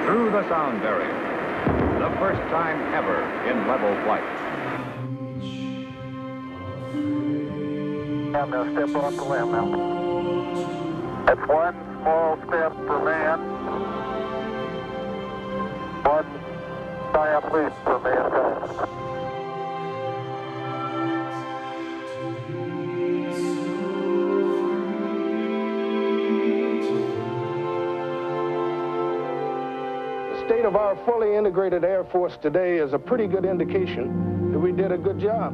through the sound barrier. The first time ever in level flight. I'm going to step off the limb now. That's one small step for man, one giant leap for mankind. The state of our fully integrated Air Force today is a pretty good indication that we did a good job.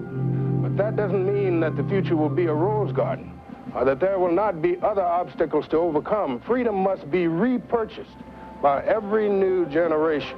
But that doesn't mean that the future will be a rose garden, or that there will not be other obstacles to overcome. Freedom must be repurchased by every new generation.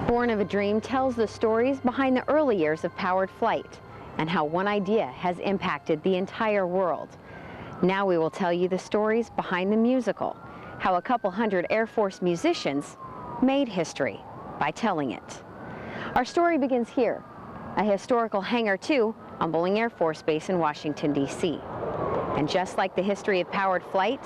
Born of a Dream tells the stories behind the early years of powered flight and how one idea has impacted the entire world. Now we will tell you the stories behind the musical, how a couple hundred Air Force musicians made history by telling it. Our story begins here, a historical Hangar 2 on Bolling Air Force Base in Washington, D.C. And just like the history of powered flight,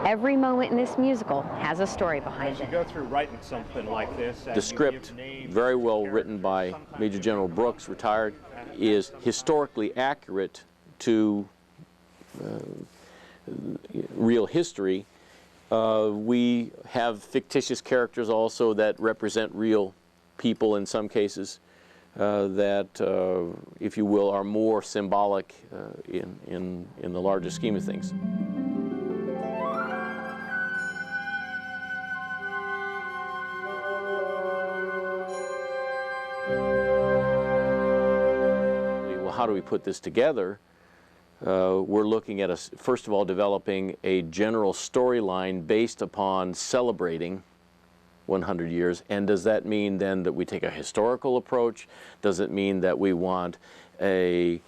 every moment in this musical has a story behind it. As you go through writing something like this, the script, very well written by Major General Brooks, retired, is historically accurate to real history. We have fictitious characters also that represent real people in some cases that, if you will, are more symbolic in the larger scheme of things. How do we put this together? We're looking at, first of all, developing a general storyline based upon celebrating 100 years. And does that mean then that we take a historical approach? Does it mean that we want a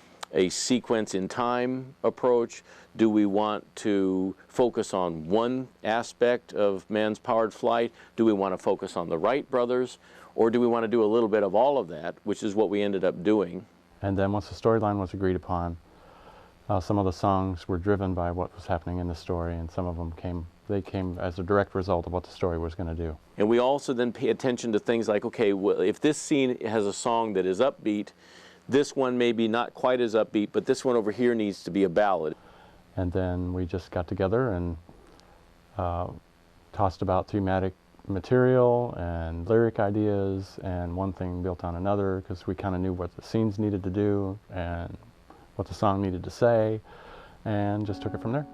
sequence in time approach? Do we want to focus on one aspect of man's powered flight? Do we want to focus on the Wright brothers? Or do we want to do a little bit of all of that, which is what we ended up doing? And then once the storyline was agreed upon, some of the songs were driven by what was happening in the story, and some of them came as a direct result of what the story was going to do. And we also then pay attention to things like, okay, well, if this scene has a song that is upbeat, this one may be not quite as upbeat, but this one over here needs to be a ballad. And then we just got together and tossed about thematic material and lyric ideas, and one thing built on another, because we kind of knew what the scenes needed to do and what the song needed to say, and just took it from there.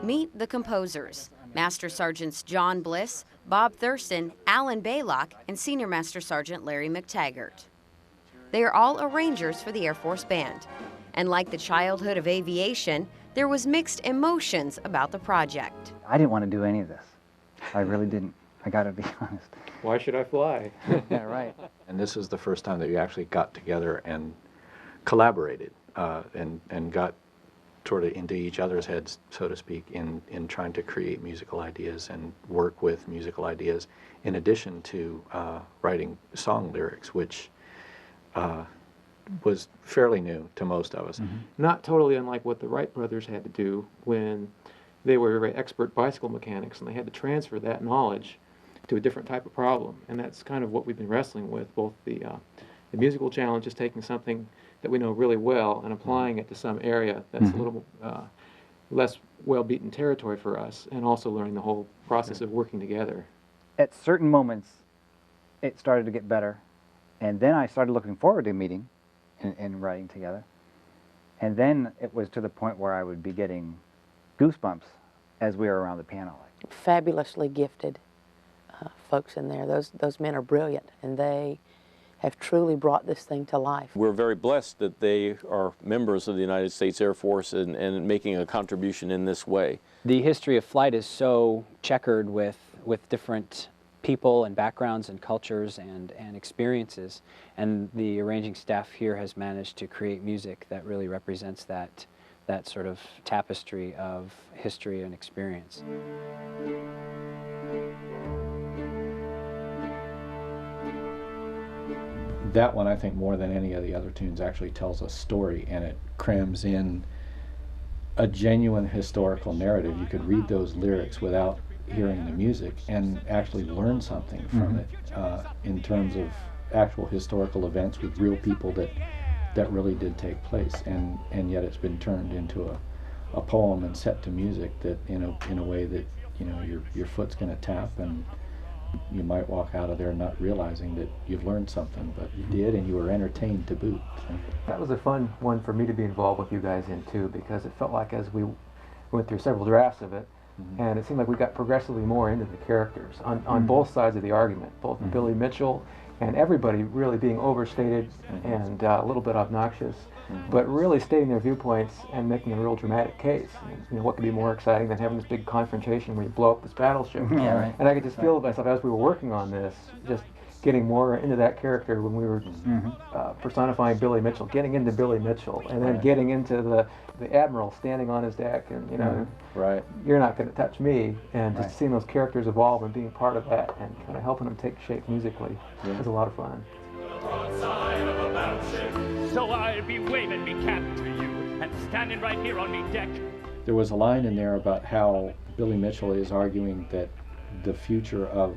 Meet the composers, Master Sergeants John Bliss, Bob Thurston, Alan Baylock, and Senior Master Sergeant Larry McTaggart. They are all arrangers for the Air Force Band. And like the childhood of aviation, there was mixed emotions about the project. I didn't want to do any of this. I really didn't. I got to be honest. Why should I fly? Yeah, right. And this is the first time that we actually got together and collaborated and got sort of into each other's heads, so to speak, in trying to create musical ideas and work with musical ideas, in addition to writing song lyrics, which was fairly new to most of us. Not totally unlike what the Wright brothers had to do when they were very expert bicycle mechanics, and they had to transfer that knowledge to a different type of problem. And that's kind of what we've been wrestling with, both the musical challenge is taking something that we know really well and applying it to some area that's a little less well-beaten territory for us, and also learning the whole process of working together. At certain moments, it started to get better, and then I started looking forward to meeting and writing together. And then it was to the point where I would be getting goosebumps as we were around the piano. Fabulously gifted folks in there. Those men are brilliant, and they have truly brought this thing to life. We're very blessed that they are members of the United States Air Force and making a contribution in this way. The history of flight is so checkered with different people and backgrounds and cultures and experiences, and the arranging staff here has managed to create music that really represents that sort of tapestry of history and experience. That one, I think, more than any of the other tunes, actually tells a story, and it crams in a genuine historical narrative. You could read those lyrics without hearing the music and actually learn something from it in terms of actual historical events with real people that really did take place, and yet it's been turned into a poem and set to music that in a way that, you know, your foot's going to tap, and you might walk out of there not realizing that you've learned something, but you did, and you were entertained to boot. That was a fun one for me to be involved with you guys in too, because it felt like as we went through several drafts of it, and it seemed like we got progressively more into the characters on both sides of the argument, both Billy Mitchell and everybody really being overstated and a little bit obnoxious, but really stating their viewpoints and making a real dramatic case. You know, what could be more exciting than having this big confrontation where you blow up this battleship? Yeah, right. And I could just feel myself as we were working on this, just getting more into that character when we were personifying Billy Mitchell, getting into Billy Mitchell, and then getting into the Admiral standing on his deck, and you know, you're not going to touch me, and just seeing those characters evolve and being part of that and kind of helping them take shape musically was a lot of fun. So I'll be waving me cap to you and standing right here on me deck. There was a line in there about how Billy Mitchell is arguing that the future of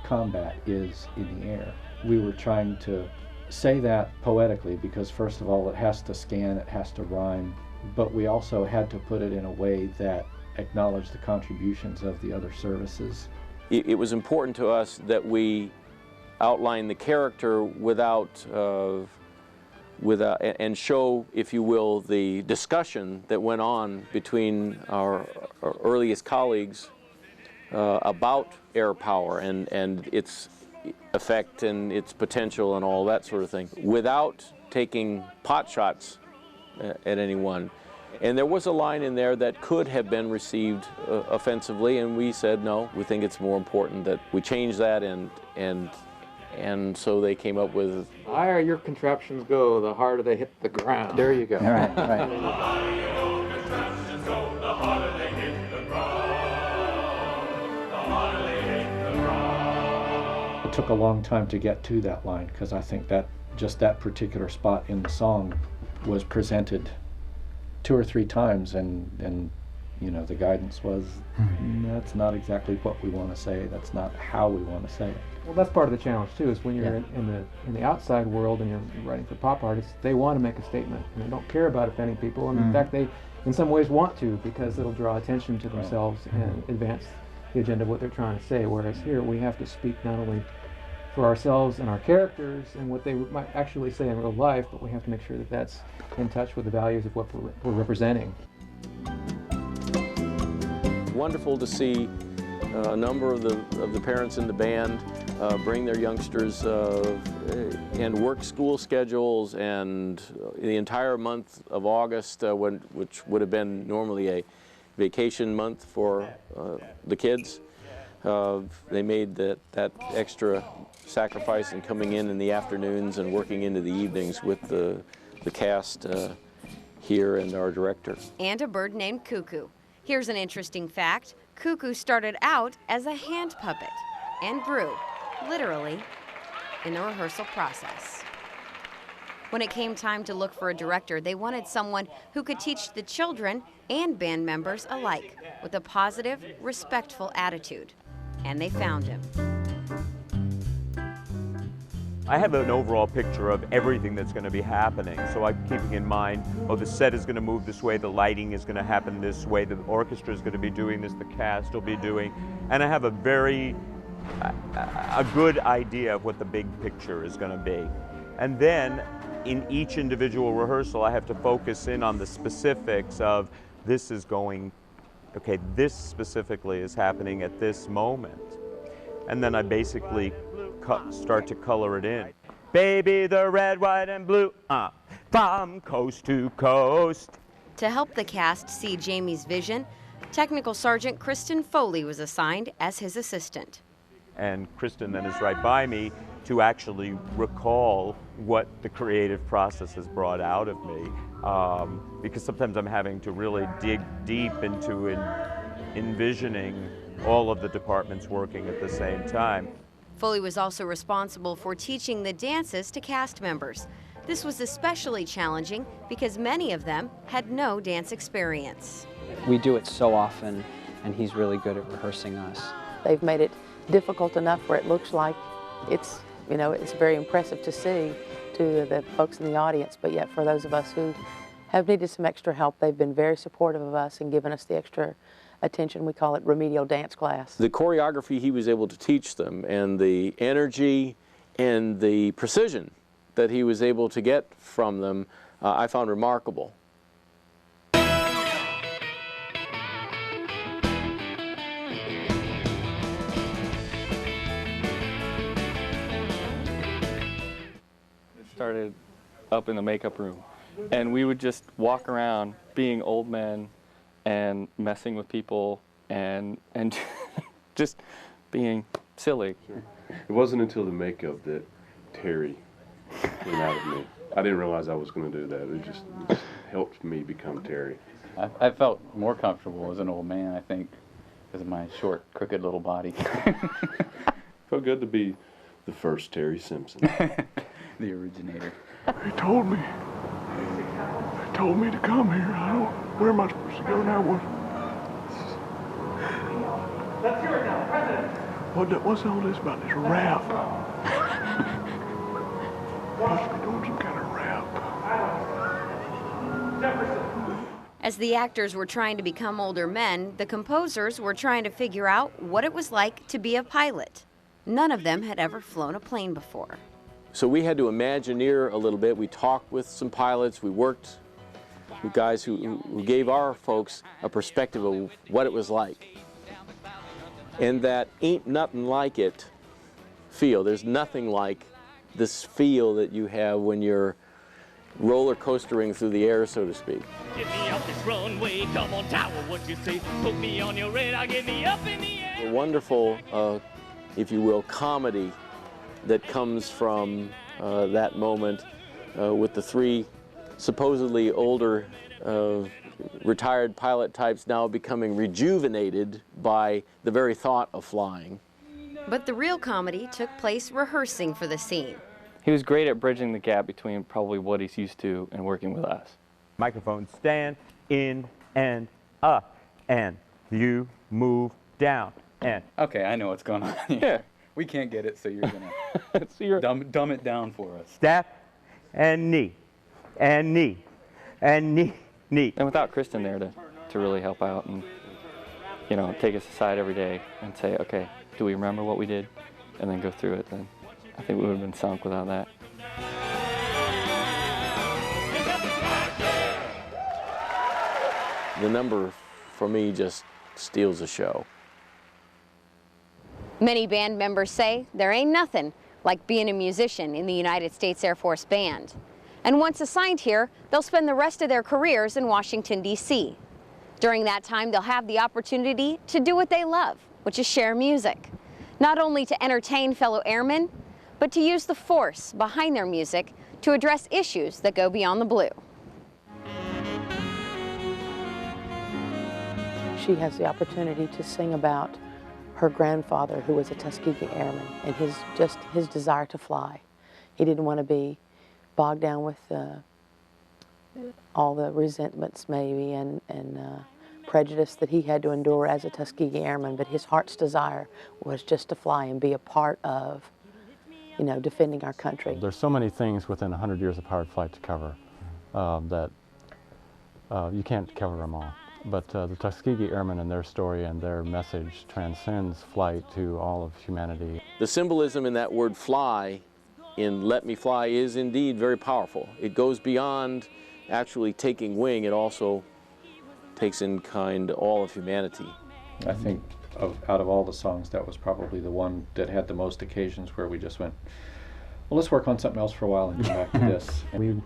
combat is in the air. We were trying to say that poetically because, first of all, it has to scan, it has to rhyme, but we also had to put it in a way that acknowledged the contributions of the other services. It was important to us that we outline the character without and show, if you will, the discussion that went on between our earliest colleagues about air power and its effect and its potential and all that sort of thing, without taking pot shots at anyone. And there was a line in there that could have been received offensively, and we said no, we think it's more important that we change that, and so they came up with, The higher your contraptions go, the harder they hit the ground. There you go. All right, right. It took a long time to get to that line because I think that just that particular spot in the song was presented 2 or 3 times, and you know, the guidance was, that's not exactly what we want to say, that's not how we want to say it. Well, that's part of the challenge too, is when you're in the outside world and you're writing for pop artists, they want to make a statement and they don't care about offending people, and in fact they in some ways want to, because it'll draw attention to themselves and advance the agenda of what they're trying to say, whereas here we have to speak not only for ourselves and our characters and what they might actually say in real life, but we have to make sure that that's in touch with the values of what we're representing. wonderful to see a number of the parents in the band bring their youngsters and work school schedules, and the entire month of August, which would have been normally a vacation month for the kids. They made that extra sacrifice in coming in the afternoons and working into the evenings with the cast here and our director. And a bird named Cuckoo. Here's an interesting fact. Cuckoo started out as a hand puppet and grew, literally, in the rehearsal process. When it came time to look for a director, they wanted someone who could teach the children and band members alike, with a positive, respectful attitude. And they found him. I have an overall picture of everything that's going to be happening, so I'm keeping in mind, oh, the set is going to move this way, the lighting is going to happen this way, the orchestra is going to be doing this, the cast will be doing, and I have a good idea of what the big picture is going to be. And then, in each individual rehearsal, I have to focus in on the specifics of this is going, okay, this specifically is happening at this moment. And then I basically start to color it in. Baby, the red, white, and blue, from coast to coast. To help the cast see Jamie's vision, Technical Sergeant Kristen Foley was assigned as his assistant. And Kristen then is right by me to actually recall what the creative process has brought out of me. Because sometimes I'm having to really dig deep into envisioning all of the departments working at the same time. Foley was also responsible for teaching the dances to cast members. This was especially challenging because many of them had no dance experience. We do it so often, and he's really good at rehearsing us. They've made it difficult enough where it looks like it's, you know, it's very impressive to see to the folks in the audience, but yet for those of us who have needed some extra help, they've been very supportive of us and given us the extra attention. We call it remedial dance class. The choreography he was able to teach them, and the energy and the precision that he was able to get from them, I found remarkable. Started up in the makeup room, and we would just walk around being old men and messing with people and just being silly. Sure. It wasn't until the makeup that Terry came out of me. I didn't realize I was going to do that. It just helped me become Terry. I felt more comfortable as an old man, I think, because of my short, crooked little body. Felt good to be the first Terry Simpson. The originator. They told me to come here. Where am I supposed to go now? Let's hear it now, President. What's all this about this rap? Supposed to be doing some kind of rap. As the actors were trying to become older men, the composers were trying to figure out what it was like to be a pilot. None of them had ever flown a plane before. So we had to imagineer a little bit. We talked with some pilots. We worked with guys who gave our folks a perspective of what it was like. And that ain't nothing like it feel. There's nothing like this feel that you have when you're roller coastering through the air, so to speak. Get me up this runway, come on tower, what you say? Put me on your radar, get me up in the air. A wonderful, if you will, comedy that comes from that moment with the three supposedly older retired pilot types now becoming rejuvenated by the very thought of flying. But the real comedy took place rehearsing for the scene. He was great at bridging the gap between probably what he's used to and working with us. Microphone stand, in and up, and you move down, and. Okay, I know what's going on here. Yeah. We can't get it, so you're gonna dumb it down for us. Step, and knee, and knee, and knee, knee. And without Kristen there to really help out and, you know, take us aside every day and say, okay, do we remember what we did? And then go through it, then I think we would have been sunk without that. The number, for me, just steals the show. Many band members say there ain't nothing like being a musician in the United States Air Force Band. And once assigned here, they'll spend the rest of their careers in Washington, D.C. During that time, they'll have the opportunity to do what they love, which is share music. Not only to entertain fellow airmen, but to use the force behind their music to address issues that go beyond the blue. She has the opportunity to sing about her grandfather, who was a Tuskegee Airman, and his desire to fly. He didn't want to be bogged down with all the resentments maybe and prejudice that he had to endure as a Tuskegee Airman, but his heart's desire was just to fly and be a part of, you know, defending our country. There's so many things within 100 years of powered flight to cover that you can't cover them all. But the Tuskegee Airmen and their story and their message transcends flight to all of humanity. The symbolism in that word fly, in Let Me Fly, is indeed very powerful. It goes beyond actually taking wing. It also takes in kind all of humanity. I think out of all the songs, that was probably the one that had the most occasions where we just went, well, let's work on something else for a while and come back to this. We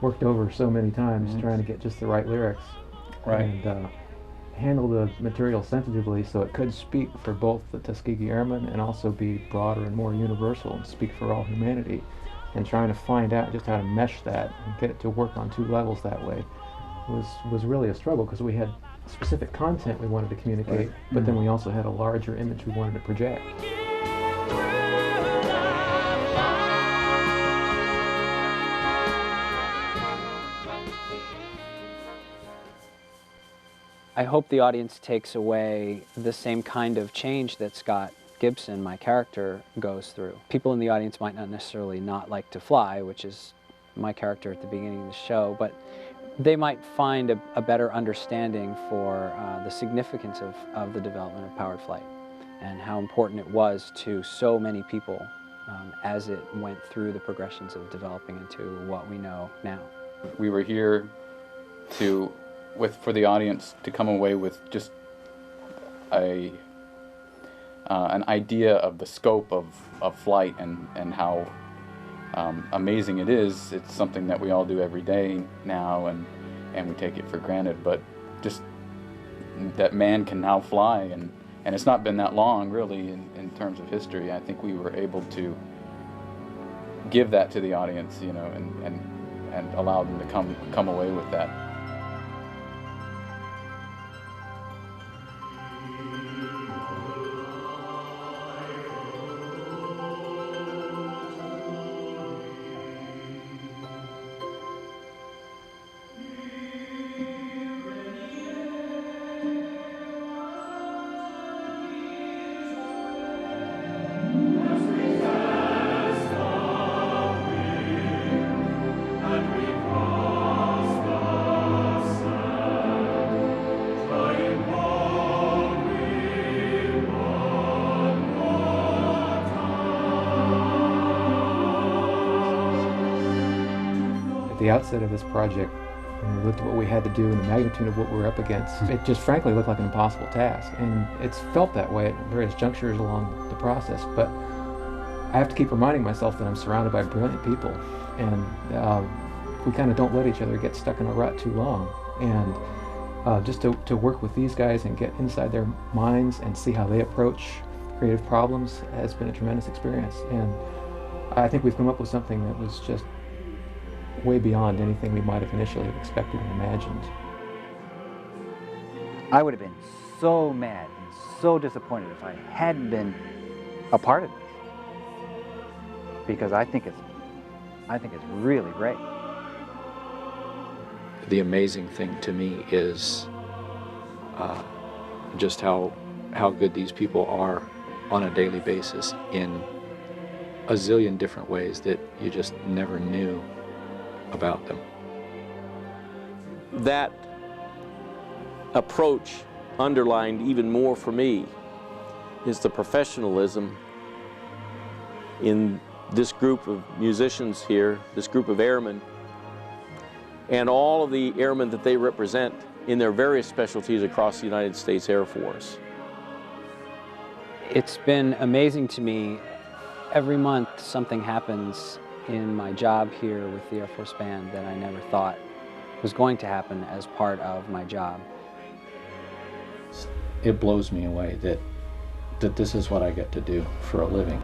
worked over so many times trying to get just the right lyrics. Right. And handle the material sensitively so it could speak for both the Tuskegee Airmen and also be broader and more universal and speak for all humanity. And trying to find out just how to mesh that and get it to work on two levels that way was really a struggle, because we had specific content we wanted to communicate, but then we also had a larger image we wanted to project. I hope the audience takes away the same kind of change that Scott Gibson, my character, goes through. People in the audience might not necessarily not like to fly, which is my character at the beginning of the show, but they might find a better understanding for the significance of the development of powered flight and how important it was to so many people as it went through the progressions of developing into what we know now. We were here for the audience to come away with just an idea of the scope of flight and how amazing it is. It's something that we all do every day now, and we take it for granted, but just that man can now fly, and it's not been that long really in terms of history. I think we were able to give that to the audience, you know, and allow them to come away with that. At the outset of this project, when we looked at what we had to do and the magnitude of what we were up against, it just frankly looked like an impossible task. And it's felt that way at various junctures along the process, but I have to keep reminding myself that I'm surrounded by brilliant people, and we kind of don't let each other get stuck in a rut too long. And just to work with these guys and get inside their minds and see how they approach creative problems has been a tremendous experience. And I think we've come up with something that was just way beyond anything we might have initially expected and imagined. I would have been so mad and so disappointed if I hadn't been a part of this, because I think it's really great. The amazing thing to me is just how good these people are on a daily basis in a zillion different ways that you just never knew about them. That approach, underlined even more for me, is the professionalism in this group of musicians here, this group of airmen, and all of the airmen that they represent in their various specialties across the United States Air Force. It's been amazing to me. Every month something happens in my job here with the Air Force Band that I never thought was going to happen as part of my job. It blows me away that this is what I get to do for a living.